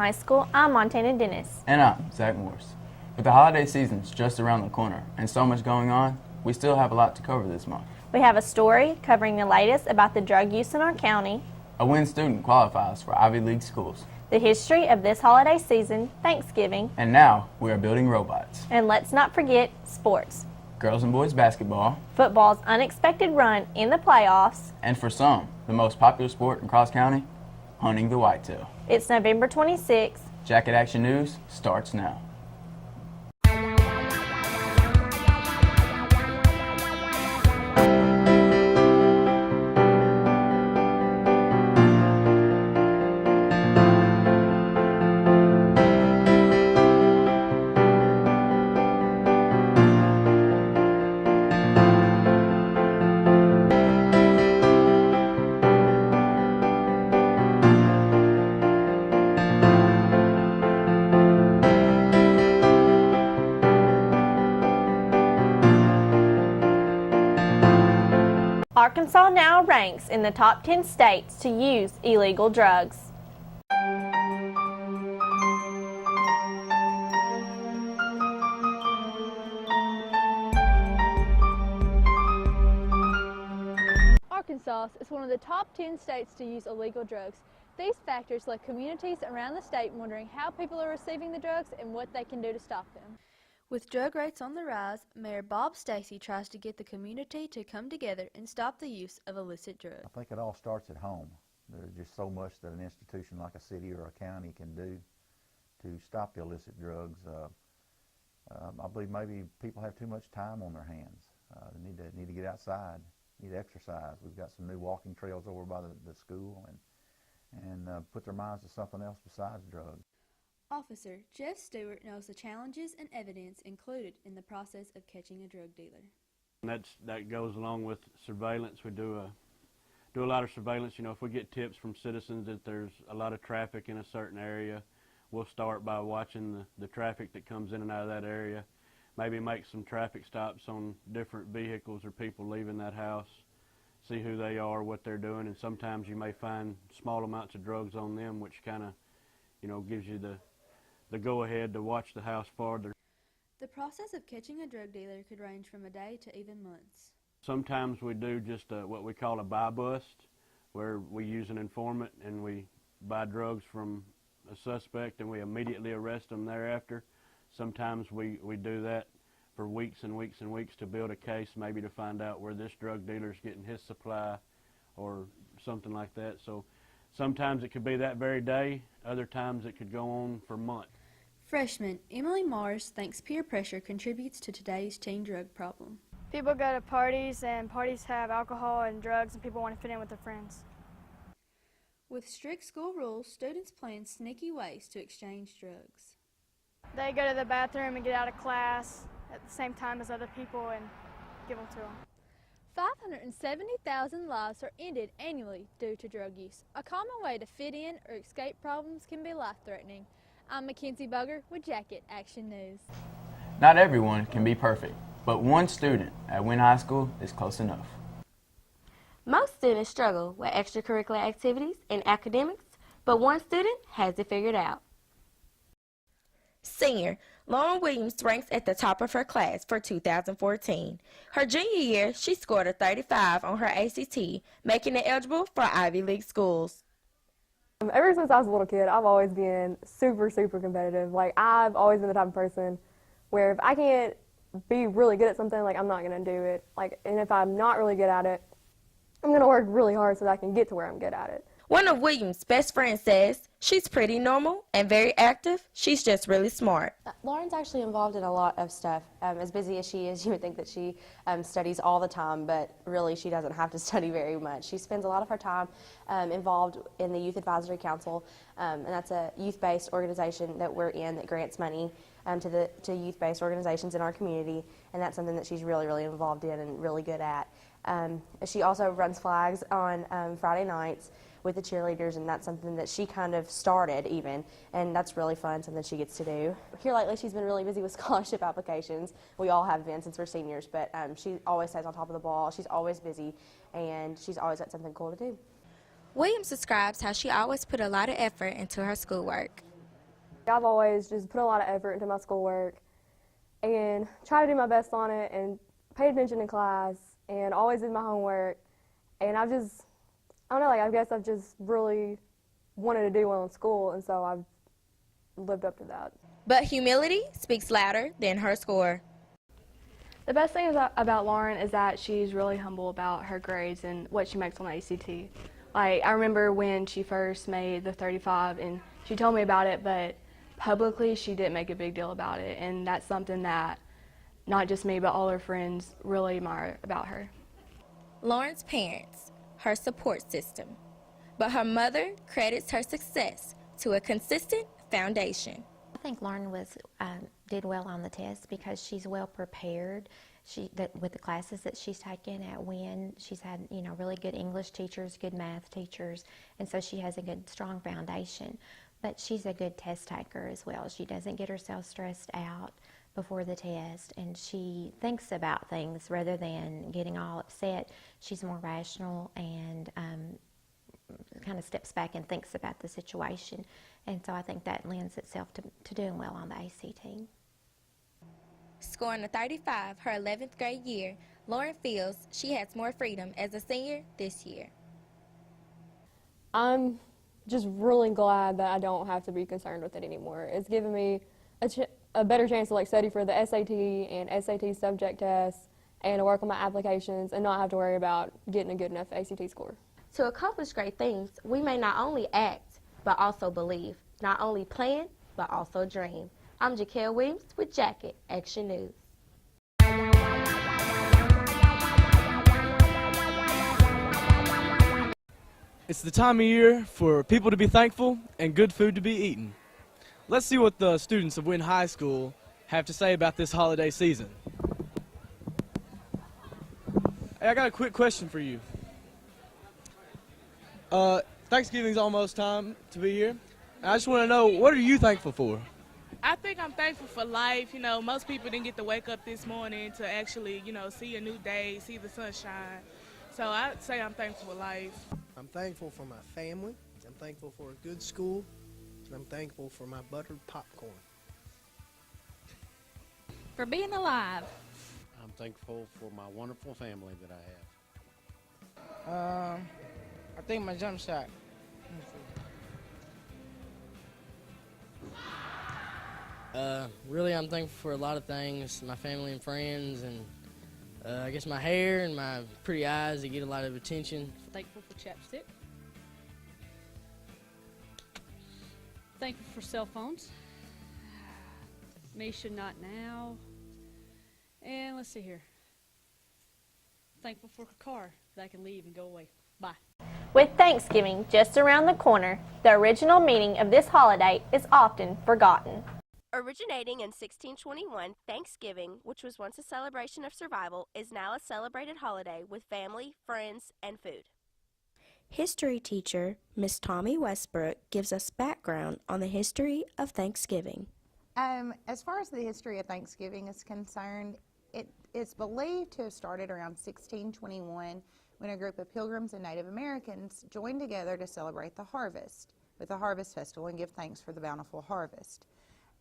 High School. I'm Montana Dennis. And I'm Zach Morris. With the holiday seasons just around the corner and so much going on, we still have a lot to cover this month. We have a story covering the latest about the drug use in our county. A WIN student qualifies for Ivy League schools. The history of this holiday season, Thanksgiving. And now we are building robots. And let's not forget sports. Girls and boys basketball. Football's unexpected run in the playoffs. And for some, the most popular sport in Cross County, hunting the whitetail. It's November 26th. Jacket Action News starts now. Arkansas now ranks in the top 10 states to use illegal drugs. Arkansas is one of the top 10 states to use illegal drugs. These factors left communities around the state wondering how people are receiving the drugs and what they can do to stop them. With drug rates on the rise, Mayor Bob Stacey tries to get the community to come together and stop the use of illicit drugs. I think it all starts at home. There's just so much that an institution like a city or a county can do to stop the illicit drugs. I believe maybe people have too much time on their hands. They need to get outside, need to exercise. We've got some new walking trails over by the school and put their minds to something else besides drugs. Officer Jeff Stewart knows the challenges and evidence included in the process of catching a drug dealer. That goes along with surveillance. We do a lot of surveillance. You know, if we get tips from citizens that there's a lot of traffic in a certain area, we'll start by watching the traffic that comes in and out of that area. Maybe make some traffic stops on different vehicles or people leaving that house, see who they are, what they're doing, and sometimes you may find small amounts of drugs on them, which kind of, you know, gives you the go-ahead to watch the house farther. The process of catching a drug dealer could range from a day to even months. Sometimes we do just what we call a buy bust, where we use an informant and we buy drugs from a suspect and we immediately arrest them thereafter. Sometimes we do that for weeks and weeks and weeks to build a case, maybe to find out where this drug dealer is getting his supply or something like that. So sometimes it could be that very day, other times it could go on for months. Freshman Emily Mars thinks peer pressure contributes to today's teen drug problem. People go to parties and parties have alcohol and drugs and people want to fit in with their friends. With strict school rules, students plan sneaky ways to exchange drugs. They go to the bathroom and get out of class at the same time as other people and give them to them. 570,000 lives are ended annually due to drug use. A common way to fit in or escape problems can be life-threatening. I'm Mackenzie Boger with Jacket Action News. Not everyone can be perfect, but one student at WIN High School is close enough. Most students struggle with extracurricular activities and academics, but one student has it figured out. Senior Lauren Williams ranks at the top of her class for 2014. Her junior year, she scored a 35 on her ACT, making it eligible for Ivy League schools. Ever since I was a little kid, I've always been super competitive. Like, I've always been the type of person where if I can't be really good at something, like, I'm not going to do it. Like, and if I'm not really good at it, I'm going to work really hard so that I can get to where I'm good at it. One of Williams' best friends says she's pretty normal and very active. She's just really smart. Lauren's actually involved in a lot of stuff. As busy as she is, you would think that she studies all the time, but really she doesn't have to study very much. She spends a lot of her time involved in the Youth Advisory Council, and that's a youth-based organization that we're in that grants money to youth-based organizations in our community, and that's something that she's really involved in and really good at. She also runs flags on Friday nights with the cheerleaders, and that's something that she kind of started even, and that's really fun, something she gets to do. Here lately she's been really busy with scholarship applications. We all have been since we're seniors, but she always stays on top of the ball. She's always busy, and she's always got something cool to do. Williams describes how she always put a lot of effort into her schoolwork. I've always just put a lot of effort into my schoolwork and try to do my best on it and pay attention in class and always did my homework. And I don't know, I guess I've just really wanted to do well in school, and so I've lived up to that. But humility speaks louder than her score. The best thing about Lauren is that she's really humble about her grades and what she makes on the ACT. Like, I remember when she first made the 35 and she told me about it, but publicly she didn't make a big deal about it, and that's something that not just me but all her friends really admire about her. Lauren's parents, her support system, but her mother credits her success to a consistent foundation. I think Lauren did well on the test because she's well prepared. With the classes that she's taken at Wynn, she's had really good English teachers, good math teachers, and so she has a good strong foundation. But she's a good test taker as well. She doesn't get herself stressed out before the test, and she thinks about things rather than getting all upset. She's more rational and kind of steps back and thinks about the situation. And so I think that lends itself to doing well on the ACT. Scoring a 35 her 11th grade year, Lauren feels she has more freedom as a senior this year. I'm just really glad that I don't have to be concerned with it anymore. It's given me a better chance to study for the SAT and SAT subject tests and to work on my applications and not have to worry about getting a good enough ACT score. To accomplish great things, we may not only act, but also believe. Not only plan, but also dream. I'm Jaquel Williams with Jacket Action News. It's the time of year for people to be thankful and good food to be eaten. Let's see what the students of Wynn High School have to say about this holiday season. Hey, I got a quick question for you. Thanksgiving's almost time to be here. I just want to know, what are you thankful for? I think I'm thankful for life. Most people didn't get to wake up this morning to actually, see a new day, see the sunshine. So I'd say I'm thankful for life. I'm thankful for my family. I'm thankful for a good school. And I'm thankful for my buttered popcorn. For being alive. I'm thankful for my wonderful family that I have. I think my jump shot. Really, I'm thankful for a lot of things, my family and friends, and I guess my hair and my pretty eyes that get a lot of attention. Thankful for chapstick. Thankful for cell phones. Me should not now. And let's see here. Thankful for a car that I can leave and go away. Bye. With Thanksgiving just around the corner, the original meaning of this holiday is often forgotten. Originating in 1621, Thanksgiving, which was once a celebration of survival, is now a celebrated holiday with family, friends, and food. History teacher Miss Tommy Westbrook gives us background on the history of Thanksgiving. As far as the history of Thanksgiving is concerned, it is believed to have started around 1621 when a group of Pilgrims and Native Americans joined together to celebrate the harvest with the Harvest Festival and give thanks for the bountiful harvest.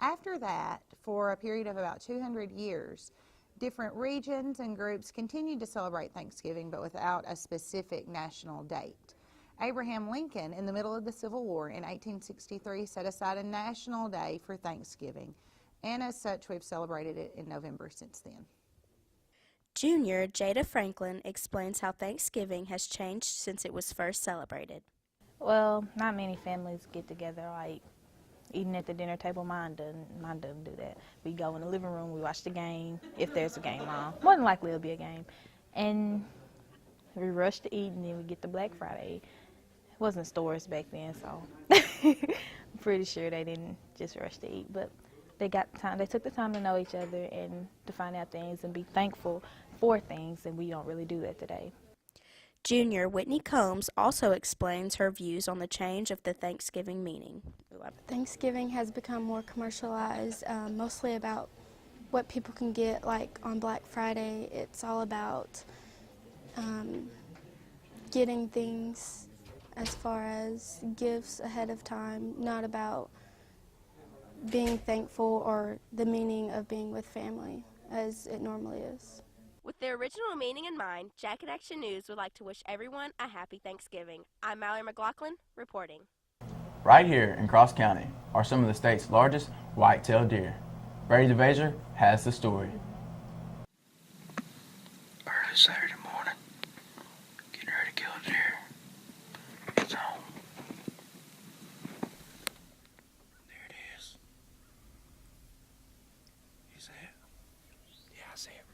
After that, for a period of about 200 years, different regions and groups continued to celebrate Thanksgiving, but without a specific national date. Abraham Lincoln, in the middle of the Civil War in 1863, set aside a national day for Thanksgiving, and as such, we've celebrated it in November since then. Junior Jada Franklin explains how Thanksgiving has changed since it was first celebrated. Well, not many families get together eating at the dinner table. Mine doesn't do that. We go in the living room, we watch the game, if there's a game on. More than likely it'll be a game. And we rush to eat, and then we get the Black Friday. It wasn't stores back then, so I'm pretty sure they didn't just rush to eat. But they took the time to know each other and to find out things and be thankful for things, and we don't really do that today. Junior Whitney Combs also explains her views on the change of the Thanksgiving meaning. Thanksgiving has become more commercialized, mostly about what people can get, like on Black Friday. It's all about getting things as far as gifts ahead of time, not about being thankful or the meaning of being with family as it normally is. With the original meaning in mind, Jacket Action News would like to wish everyone a happy Thanksgiving. I'm Mallory McLaughlin, reporting. Right here in Cross County are some of the state's largest white-tailed deer. Brady DeVazier has the story. Early Saturday morning, getting ready to kill a deer. It's home. There it is. You see it? Yeah, I see it.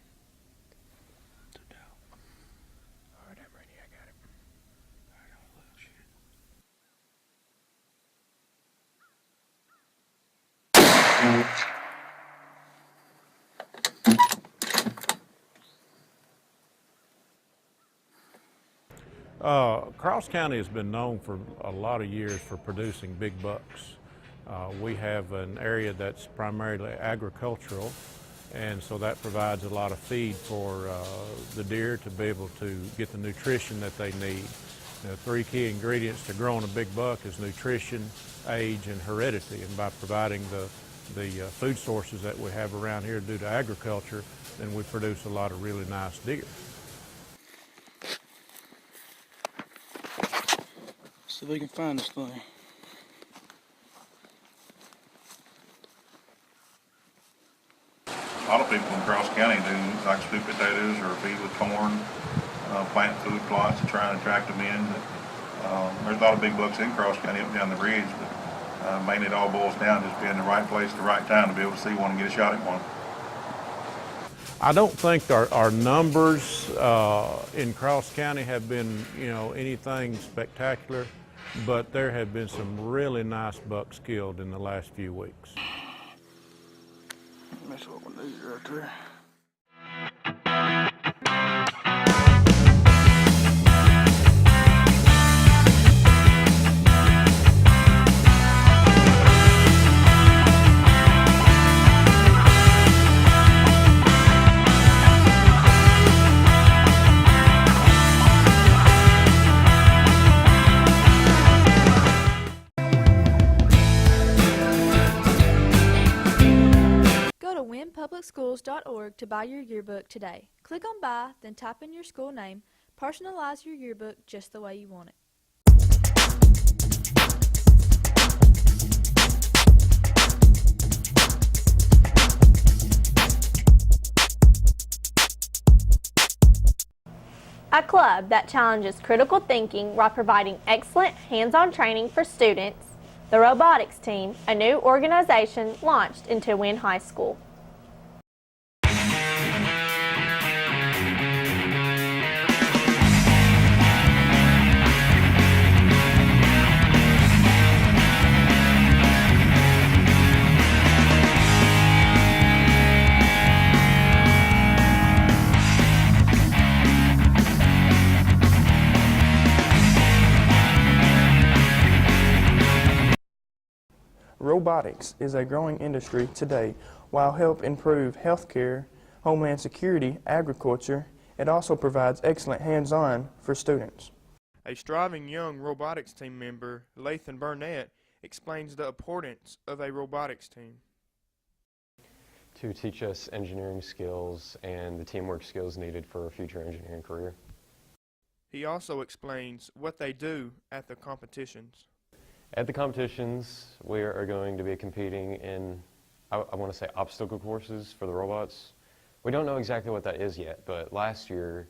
Two down. All right, I'm ready. I got it. All right, I'm a little shit. Cross County has been known for a lot of years for producing big bucks. We have an area that's primarily agricultural, and so that provides a lot of feed for the deer to be able to get the nutrition that they need. The three key ingredients to growing a big buck is nutrition, age, and heredity, and by providing the food sources that we have around here due to agriculture, then we produce a lot of really nice deer. See if we can find this thing. A lot of people in Cross County do like sweet potatoes or feed with corn, plant food plots to try and attract them in. There's a lot of big bucks in Cross County up and down the ridge, but mainly it all boils down to just being in the right place at the right time to be able to see one and get a shot at one. I don't think our numbers in Cross County have been, anything spectacular, but there have been some really nice bucks killed in the last few weeks. That's what we need right there. Go to winpublicschools.org to buy your yearbook today. Click on Buy, then type in your school name. Personalize your yearbook just the way you want it. A club that challenges critical thinking while providing excellent hands-on training for students, the robotics team, a new organization launched into Wynn High School. Robotics is a growing industry today. While help improve healthcare, homeland security, agriculture, it also provides excellent hands-on for students. A striving young robotics team member, Lathan Burnett, explains the importance of a robotics team. To teach us engineering skills and the teamwork skills needed for a future engineering career. He also explains what they do at the competitions. At the competitions, we are going to be competing in, I want to say, obstacle courses for the robots. We don't know exactly what that is yet, but last year,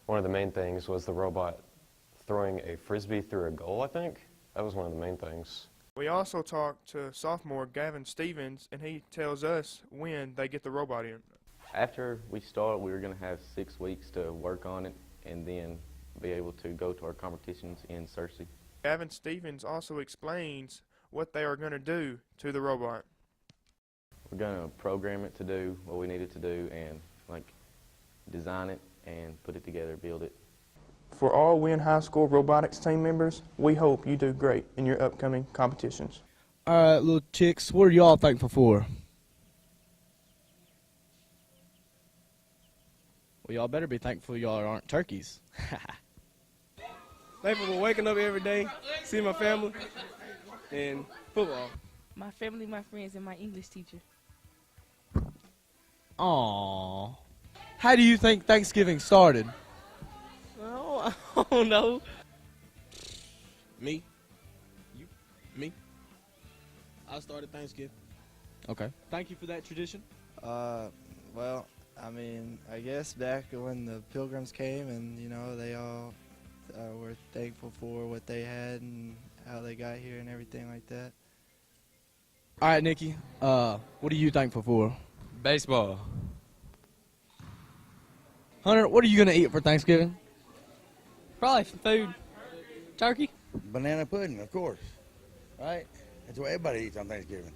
one of the main things was the robot throwing a frisbee through a goal, I think. That was one of the main things. We also talked to sophomore Gavin Stevens, and he tells us when they get the robot in. After we start, we're going to have 6 weeks to work on it and then be able to go to our competitions in Searcy. Gavin Stevens also explains what they are going to do to the robot. We're going to program it to do what we need it to do and design it and put it together, build it. For all Wynn High School robotics team members, we hope you do great in your upcoming competitions. All right, little chicks, what are y'all thankful for? Well, y'all better be thankful y'all aren't turkeys. Thankful for waking up every day, seeing my family, and football. My family, my friends, and my English teacher. Aww. How do you think Thanksgiving started? Oh, I don't know. Me? You? Me? I started Thanksgiving. Okay. Thank you for that tradition. Well, I mean, I guess back when the Pilgrims came and, you know, they all were thankful for what they had and how they got here and everything like that. All right, Nikki. What are you thankful for? Baseball. Hunter, what are you going to eat for Thanksgiving? Probably some food. Turkey. Banana pudding, of course. Right? That's what everybody eats on Thanksgiving.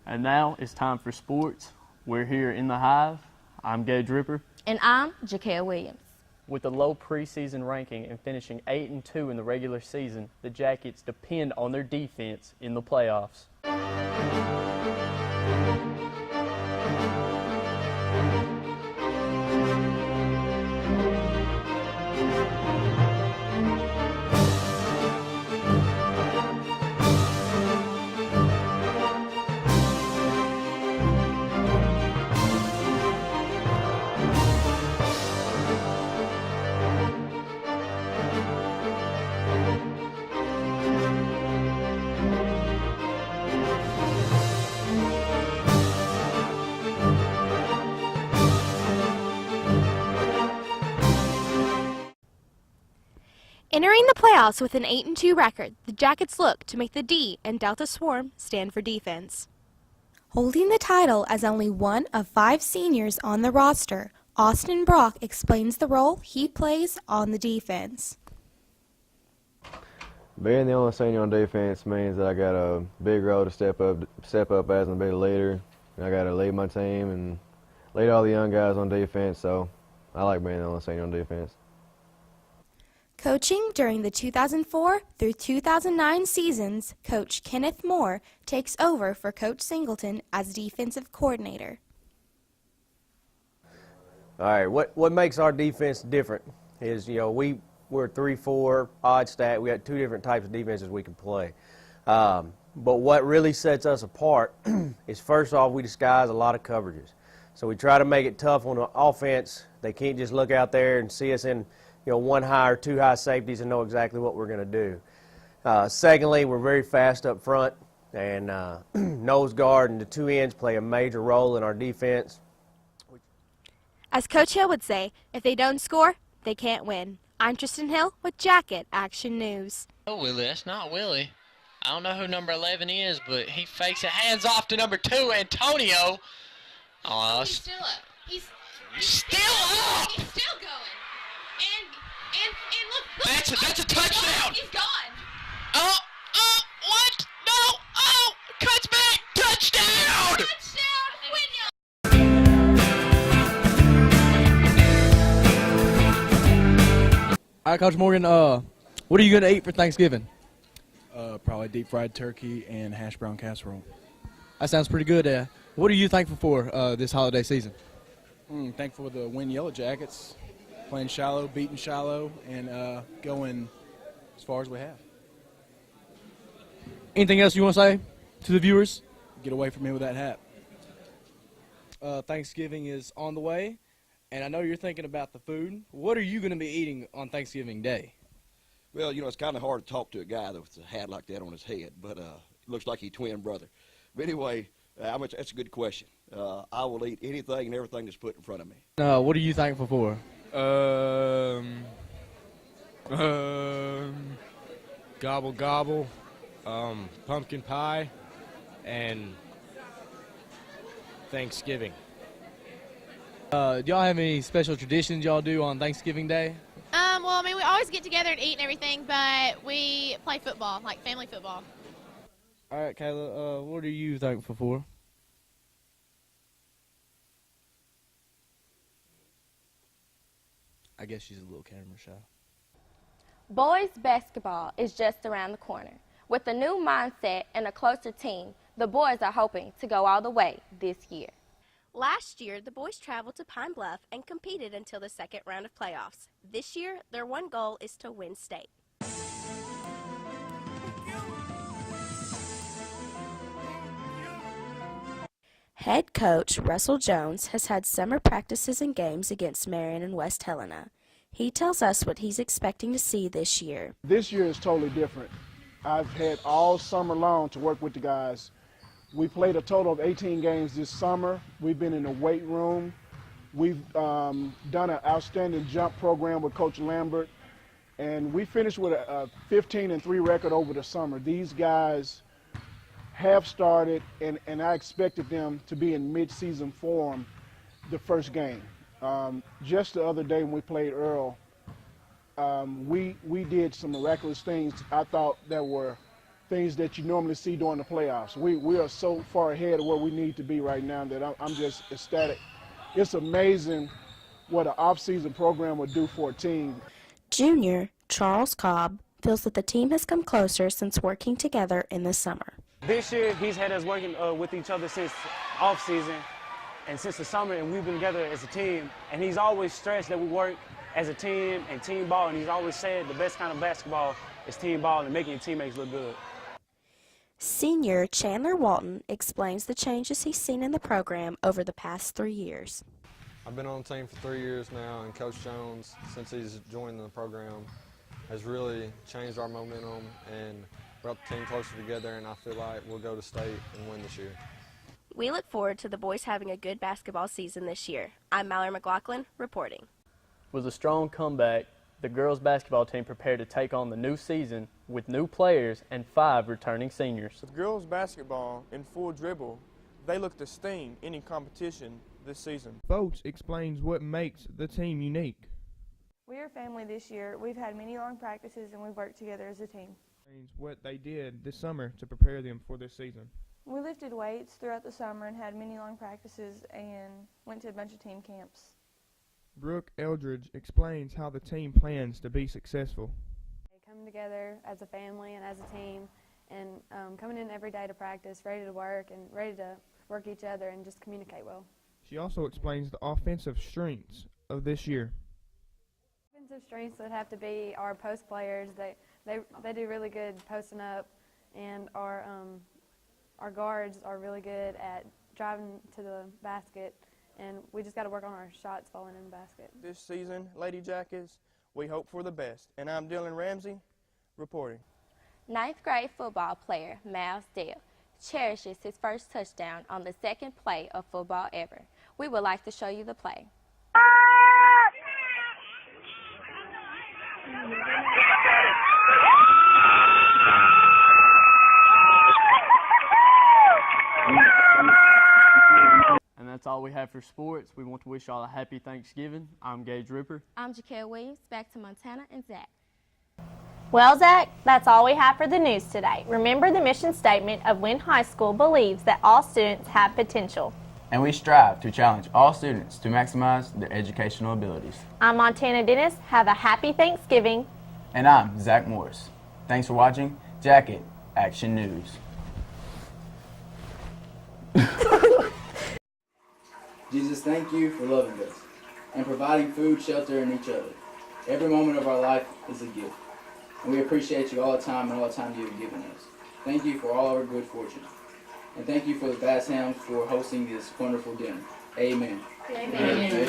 And now it's time for sports. We're here in the Hive. I'm Gage Ripper. And I'm Jaquel Williams. With a low preseason ranking and finishing 8-2 in the regular season, the Jackets depend on their defense in the playoffs. Entering the playoffs with an 8-2 record, the Jackets look to make the D and Delta Swarm stand for defense. Holding the title as only one of 5 seniors on the roster, Austin Brock explains the role he plays on the defense. Being the only senior on defense means that I got a big role to step up as and be the leader. I got to lead my team and lead all the young guys on defense, so I like being the only senior on defense. Coaching during the 2004 through 2009 seasons, Coach Kenneth Moore takes over for Coach Singleton as defensive coordinator. All right, what makes our defense different is, you know, we're 3-4 odd stat. We got 2 different types of defenses we can play. But what really sets us apart is, first off, we disguise a lot of coverages. So we try to make it tough on the offense. They can't just look out there and see us in, you know, 1 high or 2 high safeties and know exactly what we're going to do. Secondly, we're very fast up front, and nose guard and the 2 ends play a major role in our defense. As Coach Hill would say, if they don't score, they can't win. I'm Tristan Hill with Jacket Action News. Oh, Willie, that's not Willie. I don't know who number 11 is, but he fakes it, hands off to number 2, Antonio. Oh, he's still up. He's still up. He's still going. And look. That's a touchdown. He's gone. Oh, what? No, cuts back, touchdown. All right, Coach Morgan, what are you going to eat for Thanksgiving? Probably deep fried turkey and hash brown casserole. That sounds pretty good. What are you thankful for this holiday season? Thankful for the Win Yellow Jackets, playing shallow, beating shallow, and going as far as we have. Anything else you want to say to the viewers? Get away from me with that hat. Thanksgiving is on the way, and I know you're thinking about the food. What are you going to be eating on Thanksgiving Day? Well, you know, it's kind of hard to talk to a guy with a hat like that on his head, but it looks like he's twin brother. But anyway, that's a good question. I will eat anything and everything that's put in front of me. What are you thankful for? Gobble gobble, pumpkin pie, and Thanksgiving. Do y'all have any special traditions y'all do on Thanksgiving Day? Well, I mean, we always get together and eat and everything, but we play football, like family football. All right, Kayla, what are you thankful for? I guess she's a little camera shy. Boys basketball is just around the corner. With a new mindset and a closer team, the boys are hoping to go all the way this year. Last year, the boys traveled to Pine Bluff and competed until the second round of playoffs. This year, their one goal is to win state. Head coach Russell Jones has had summer practices and games against Marion and West Helena. He tells us what he's expecting to see this year. This year is totally different. I've had all summer long to work with the guys. We played a total of 18 games this summer. We've been in the weight room. We've done an outstanding jump program with Coach Lambert, and we finished with a 15-3 record over the summer. These guys have started, and I expected them to be in mid-season form the first game. Just the other day when we played Earl, we did some miraculous things. I thought that were things that you normally see during the playoffs. We are so far ahead of where we need to be right now that I'm just ecstatic. It's amazing what an off-season program would do for a team. Junior Charles Cobb feels that the team has come closer since working together in the summer. This year, he's had us working with each other since off-season and since the summer, and we've been together as a team. And he's always stressed that we work as a team and team ball, and he's always said the best kind of basketball is team ball and making your teammates look good. Senior Chandler Walton explains the changes he's seen in the program over the past 3 years. I've been on the team for 3 years now, and Coach Jones, since he's joined the program, has really changed our momentum and brought the team closer together, and I feel like we'll go to state and win this year. We look forward to the boys having a good basketball season this year. I'm Mallory McLaughlin reporting. With a strong comeback, the girls basketball team prepared to take on the new season with new players and 5 returning seniors. With girls basketball in full dribble, they look to sting any competition this season. Folks explains what makes the team unique. We are family this year. We've had many long practices and we've worked together as a team. What they did this summer to prepare them for this season. We lifted weights throughout the summer and had many long practices and went to a bunch of team camps. Brooke Eldridge explains how the team plans to be successful. They come together as a family and as a team and coming in every day to practice, ready to work and ready to work each other and just communicate well. She also explains the offensive strengths of this year. Offensive strengths would have to be our post players. They do really good posting up, and our guards are really good at driving to the basket, and we just got to work on our shots falling in the basket. This season, Lady Jackets, we hope for the best. And I'm Dylan Ramsey, reporting. 9th grade football player Miles Dale cherishes his first touchdown on the second play of football ever. We would like to show you the play. And that's all we have for sports. We want to wish y'all a happy Thanksgiving. I'm Gage Ripper. I'm Jaquel Williams. Back to Montana and Zach. Well, Zach, that's all we have for the news today. Remember, the mission statement of Wynn High School believes that all students have potential. And we strive to challenge all students to maximize their educational abilities. I'm Montana Dennis. Have a happy Thanksgiving. And I'm Zach Morris. Thanks for watching Jacket Action News. Jesus, thank you for loving us and providing food, shelter, and each other. Every moment of our life is a gift. And we appreciate you all the time and all the time you have given us. Thank you for all our good fortune. And thank you for the Bass Hounds for hosting this wonderful dinner. Amen. Amen.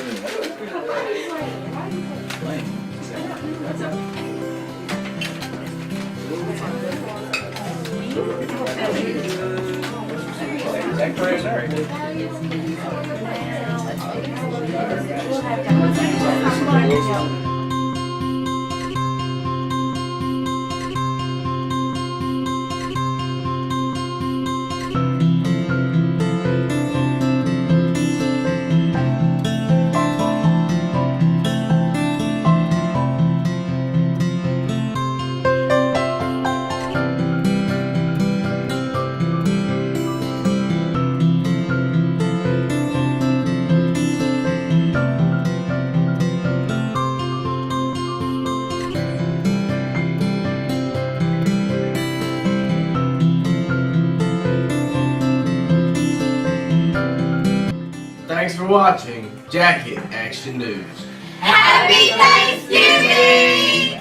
Thanks for watching Jacket Action News. Happy Thanksgiving!